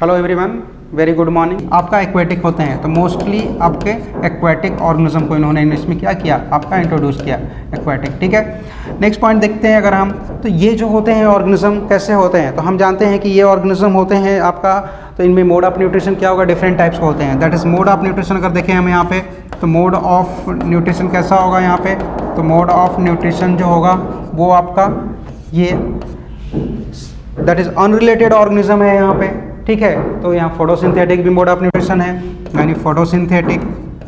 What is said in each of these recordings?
Hello everyone, very good morning. आपका aquatic होते हैं तो मोस्टली आपके एक्वेटिक ऑर्गेनिज्म को इन्होंने इसमें क्या किया, आपका इंट्रोड्यूस किया एक्वेटिक। ठीक है, नेक्स्ट पॉइंट देखते हैं अगर हम, तो ये जो होते हैं ऑर्गेनिज्म कैसे होते हैं, तो हम जानते हैं कि ये ऑर्गेनिज्म होते हैं आपका, तो इनमें मोड ऑफ न्यूट्रिशन क्या होगा, डिफरेंट टाइप्स के होते हैं। That is mode of nutrition अगर देखें हम यहाँ पे, तो मोड ऑफ न्यूट्रिशन कैसा होगा यहाँ पे, तो मोड ऑफ न्यूट्रिशन जो होगा वो आपका ये दैट इज़ अनरिलेटेड ऑर्गेनिज्म है यहाँ पे। ठीक है, तो यहाँ फोटोसिंथेटिक भी मोड ऑफ न्यूट्रिशन है, यानी फोटोसिंथेटिक।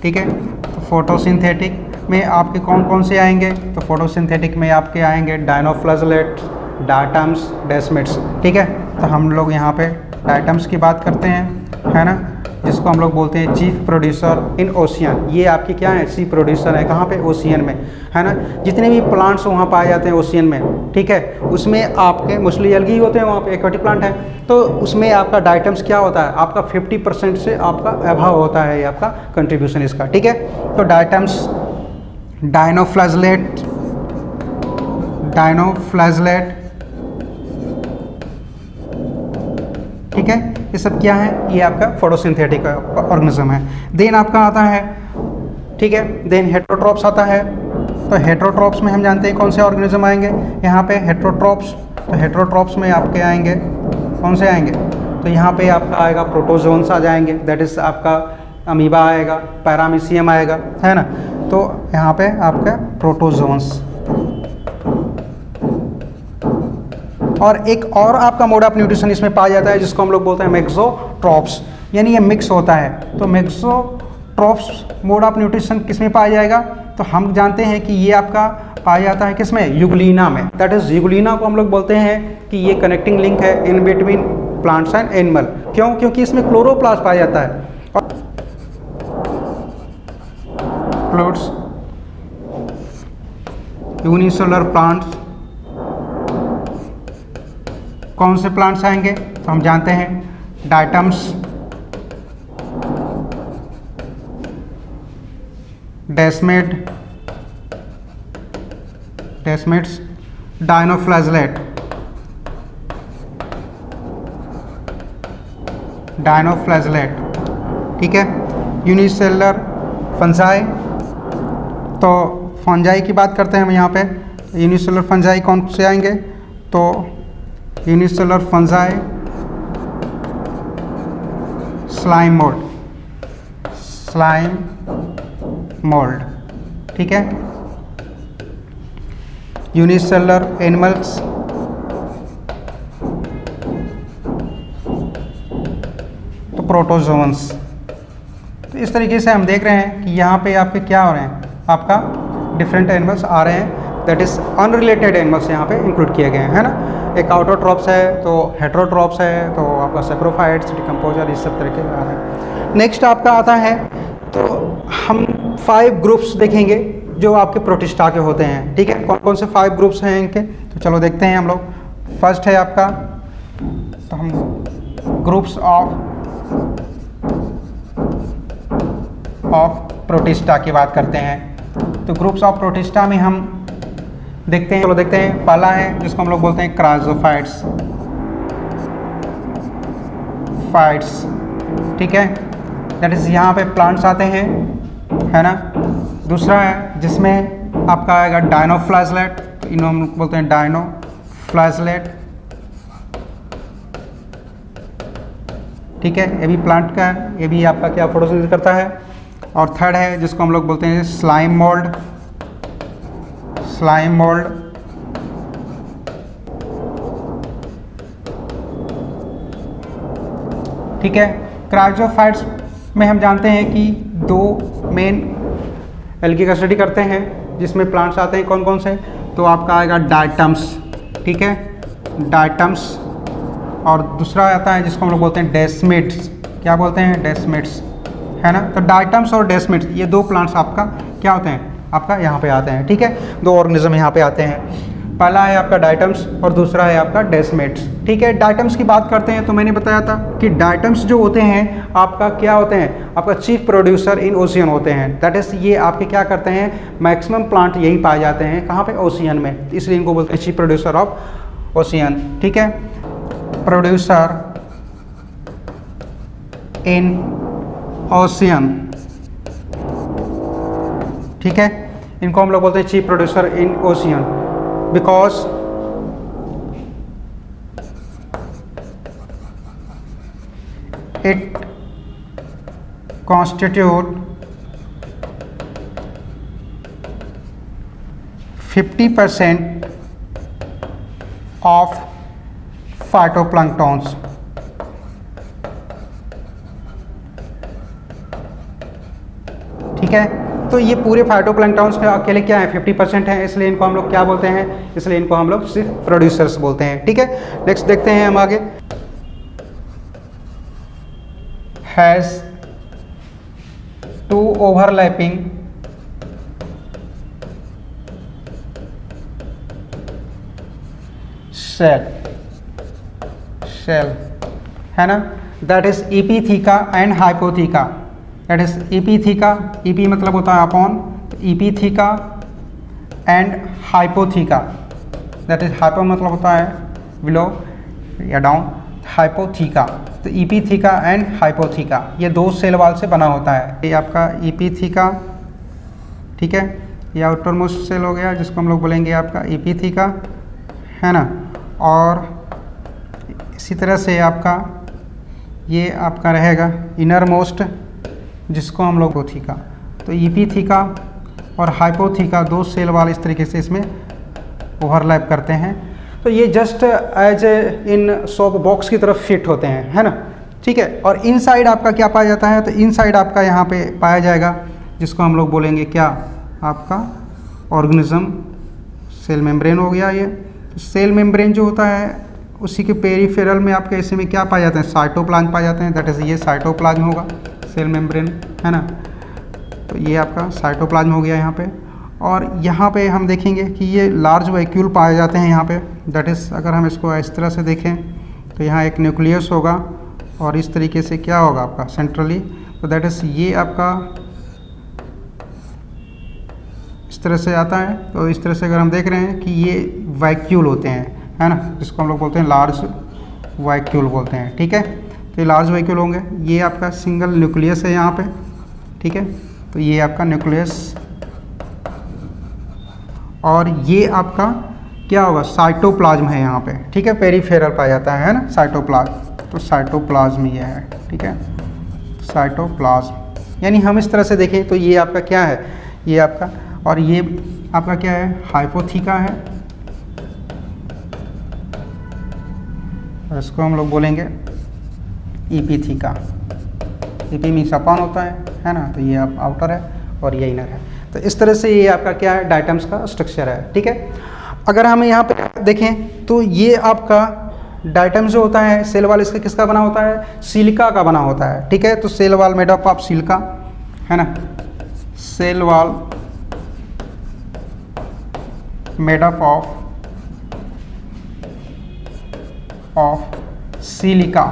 ठीक है, तो फोटोसिंथेटिक में आपके कौन कौन से आएंगे, तो फोटोसिंथेटिक में आपके आएंगे डायनोफ्लाजेलेट्स, डायटम्स, डेस्मिड्स। ठीक है, तो हम लोग यहाँ पे डायटम्स की बात करते हैं, है ना, जिसको हम लोग बोलते हैं चीफ प्रोड्यूसर इन ओशियन। ये आपके क्या है, चीफ प्रोड्यूसर है, कहाँ पे, ओशियन में, है ना। जितने भी प्लांट्स वहाँ पाए जाते हैं ओशियन में, ठीक है, उसमें आपके मोस्टली एल्गी होते हैं, वहाँ पे एक्वेटिक प्लांट है, तो उसमें आपका डायटम्स क्या होता है, आपका 50% से आपका अभाव होता है, ये आपका कंट्रीब्यूशन इसका। ठीक है, तो डायटम्स, डायनोफ्लाजेलेट, ठीक है, ये सब क्या है, ये आपका फोटोसिंथेटिक ऑर्गेनिज्म है। देन आपका आता है, ठीक है, देन हेटेरोट्रॉप्स आता है। तो हेटेरोट्रॉप्स में हम जानते हैं कौन से ऑर्गेनिज्म आएंगे यहाँ पे, हेटेरोट्रॉप्स। तो हेटेरोट्रॉप्स में आपके आएंगे, कौन से आएंगे, तो यहाँ पे आपका आएगा प्रोटोजोन्स आ जाएंगे, दैट इज़ आपका अमीबा आएगा, पैरामीशियम आएगा, है ना। तो यहाँ पे आपका प्रोटोजोन्स, और एक और आपका मोड ऑफ न्यूट्रिशन इसमें पाया जाता है जिसको हम लोग बोलते हैं मेक्सोट्रॉप्स, यानी ये मिक्स होता है। तो मेक्सोट्रॉप्स मोड ऑफ न्यूट्रिशन किस में पाया जाएगा, तो हम जानते हैं कि ये आपका पाया जाता है किस में, यूग्लिना में। दैट इज यूग्लिना को हम लोग बोलते हैं कि ये कनेक्टिंग लिंक है in between plants and animal. क्यों, क्योंकि इसमें क्लोरोप्लास्ट पाया जाता है। फ्लोट्स, यूनिसेलुलर प्लांट्स, कौन से प्लांट्स आएंगे, तो हम जानते हैं डायटम्स, डेस्मिड्स, डायनोफ्लाजेलेट, ठीक है, यूनिसेलुलर फंजाई। तो फंजाई की बात करते हैं हम यहाँ पे, यूनिसेलुलर फंजाई कौन से आएंगे, तो यूनिसेलुलर फंजाई, स्लाइम मोल्ड, ठीक है, यूनिसेलुलर एनिमल्स, तो प्रोटोजोन्स। तो इस तरीके से हम देख रहे हैं कि यहाँ पे आपके क्या हो रहे हैं, आपका डिफरेंट एनिमल्स आ रहे हैं, दैट इज़ अनरिलेटेड एनिमल्स यहाँ पे इंक्लूड किए गए हैं, है ना। एक आउटोट्रॉप्स है, तो हेटेरोट्रॉप्स है, तो आपका सेप्रोफाइट्स, डिकम्पोजर, इस सब तरीके आ रहे हैं। नेक्स्ट आपका आता है, तो हम 5 ग्रुप्स देखेंगे जो आपके प्रोटिस्टा के होते हैं। ठीक है, कौन कौन से 5 ग्रुप्स हैं इनके, तो चलो देखते हैं हम लोग। फर्स्ट है आपका, तो हम ग्रुप्स ऑफ प्रोटिस्टा की बात करते हैं। तो ग्रुप्स ऑफ प्रोटिस्टा में हम देखते हैं, चलो देखते हैं। पहला है जिसको हम लोग बोलते हैं क्राइजोफाइट्स, ठीक है, दैट इज़ यहाँ पे प्लांट्स आते हैं, है ना। दूसरा है जिसमें आपका आएगा डायनोफ्लाजेलेट, तो इन्हें हम लोग बोलते हैं डायनोफ्लाजेलेट, ठीक है, ये भी प्लांट का है, ये भी आपका क्या फोटोसिंथेसिस करता है। और थर्ड है जिसको हम लोग बोलते हैं स्लाइम मोल्ड, ठीक है। क्राइजोफाइट्स में हम जानते हैं कि 2 मेन एल्गी का स्टडी करते हैं, जिसमें प्लांट्स आते हैं कौन कौन से, तो आपका आएगा डायटम्स, ठीक है, डायटम्स, और दूसरा आता है जिसको हम लोग बोलते हैं डेस्मिड्स। क्या बोलते हैं, डेस्मिड्स, है ना। तो डायटम्स और डेस्मिड्स, ये 2 प्लांट्स आपका क्या होते हैं, आपका यहाँ पे आते हैं। ठीक है, 2 ऑर्गेनिज्म यहाँ पे आते हैं। पहला है आपका डायटम्स और दूसरा है आपका डेस्मिड्स। ठीक है, डायटम्स की बात करते हैं तो मैंने बताया था कि डायटम्स जो होते हैं आपका क्या होते हैं, आपका चीफ प्रोड्यूसर इन ओशियन होते हैं। दैट इज़ ये आपके क्या करते हैं, मैक्सिमम प्लांट यही पाए जाते हैं, कहाँ पे, ओशियन में, इसलिए इनको बोलते हैं चीफ प्रोड्यूसर ऑफ ओशियन। ठीक है, प्रोड्यूसर इन ओशियन, ठीक है, इनको हम लोग बोलते हैं chief producer in ocean, because it constitute 50% of phytoplanktons. ठीक है, तो ये पूरे फाइटोप्लैंक्टन्स के अकेले क्या है 50% है, इसलिए इनको हम लोग क्या बोलते हैं, इसलिए इनको हम लोग सिर्फ प्रोड्यूसर्स बोलते हैं। ठीक है, नेक्स्ट देखते हैं हम आगे। हैज़ 2 ओवरलैपिंग सेल है ना, that is epitheca and hypotheca, that is epitheca, epi मतलब होता है upon, epitheca and hypotheca, that is hypo मतलब होता है बिलो या डाउन, हाइपोथीका, तो इपीथीका एंड हाइपोथीका ये 2 सेल वाल से बना होता है। ये आपका इपीथीका, ठीक है, ये आउटर मोस्ट सेल हो गया जिसको हम लोग बोलेंगे आपका इपीथीका, है ना, और इसी तरह से आपका ये आपका रहेगा इनर मोस्ट जिसको हम लोग हाइपोथीका, तो इपीथीका और हाइपोथीका 2 सेल वाले इस तरीके से इसमें ओवरलैप करते हैं, तो ये just as in soap box की तरफ फिट होते हैं, है ना। ठीक है, और इनसाइड आपका क्या पाया जाता है, तो इनसाइड आपका यहाँ पे पाया जाएगा जिसको हम लोग बोलेंगे क्या, आपका ऑर्गेनिज्म सेल मेम्ब्रेन हो गया। ये सेल मेम्ब्रेन जो होता है उसी के पेरिफेरल में आपके ऐसे में क्या पाए जाते हैं, साइटोप्लाज्म पाए जाते हैं, दैट इज़ ये साइटोप्लाज्म होगा सेल मेम्ब्रेन, है ना, तो ये आपका साइटोप्लाज्म हो गया यहाँ पे। और यहाँ पे हम देखेंगे कि ये लार्ज वैक्यूल पाए जाते हैं यहाँ पे, दैट इज़ अगर हम इसको इस तरह से देखें तो यहाँ एक न्यूक्लियस होगा और इस तरीके से क्या होगा आपका सेंट्रली, तो दैट इज़ ये आपका इस तरह से आता है। तो इस तरह से अगर हम देख रहे हैं कि ये वैक्यूल होते हैं, है ना, जिसको हम लोग बोलते हैं लार्ज वैक्यूल बोलते हैं। ठीक है, तो ये लार्ज वैक्यूल होंगे, ये आपका सिंगल न्यूक्लियस है यहाँ पे, ठीक है, तो ये आपका न्यूक्लियस, और ये आपका क्या होगा साइटोप्लाज्म है यहाँ पे, ठीक है, पेरिफेरल पाया जाता है ना साइटोप्लाज्म, तो साइटोप्लाज्म ये है, ठीक है, साइटोप्लाज्म, यानी हम इस तरह से देखें तो ये आपका क्या है, ये आपका, और ये आपका क्या है हाइपोथीका है, और इसको हम लोग बोलेंगे इपीथीका, ईपी मीन्स अपॉन होता है ना, तो ये आप आउटर है और ये इनर है। तो इस तरह से ये आपका क्या है डायटम्स का स्ट्रक्चर है। ठीक है, अगर हम यहाँ पे देखें तो ये आपका डायटम जो होता है सेल वाल इसका किसका बना होता है, सिलिका का बना होता है। ठीक है, तो cell wall made up of silica, है ना, cell wall made up of silica,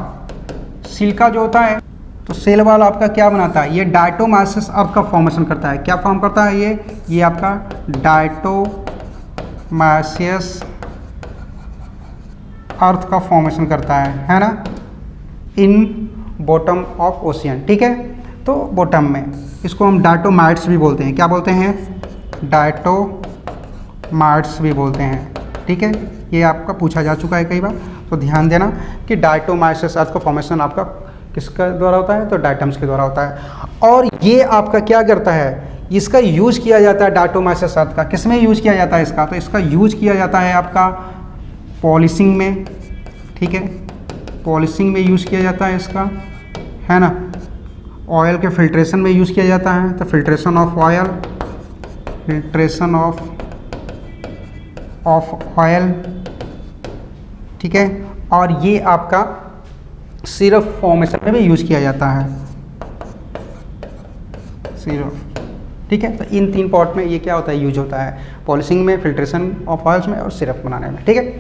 silica जो होता है, तो सेल वाल आपका क्या बनाता है, ये डायटोमासिस अर्थ का फॉर्मेशन करता है। क्या फॉर्म करता है ये आपका डायटोमासियस अर्थ का फॉर्मेशन करता है ना, इन बॉटम ऑफ ओशियन। ठीक है, तो बॉटम में इसको हम डायटोमाइट्स भी बोलते हैं। क्या बोलते हैं, डायटोमाइट्स भी बोलते हैं। ठीक है, ये आपका पूछा जा चुका है कई बार, तो ध्यान देना कि डायटोमाइसिस अर्थ का फॉर्मेशन आपका किसका द्वारा होता है, तो डायटम्स के द्वारा होता है। और ये आपका क्या करता है, इसका यूज किया जाता है डायटोमाइसिस अर्थ का, किस में यूज किया जाता है इसका, तो इसका यूज किया जाता है आपका पॉलिशिंग में। ठीक है, पॉलिशिंग में यूज किया जाता है इसका, है ना, ऑयल के फिल्ट्रेशन में यूज किया जाता है, तो filtration of oil, filtration of oil. ठीक है, और ये आपका सिरप फॉर्मेशन में भी यूज किया जाता है, सिरप। ठीक है, तो इन 3 पॉट में ये क्या होता है यूज होता है, पॉलिशिंग में, फिल्ट्रेशन ऑफ ऑयल्स में और सिरप बनाने में। ठीक है।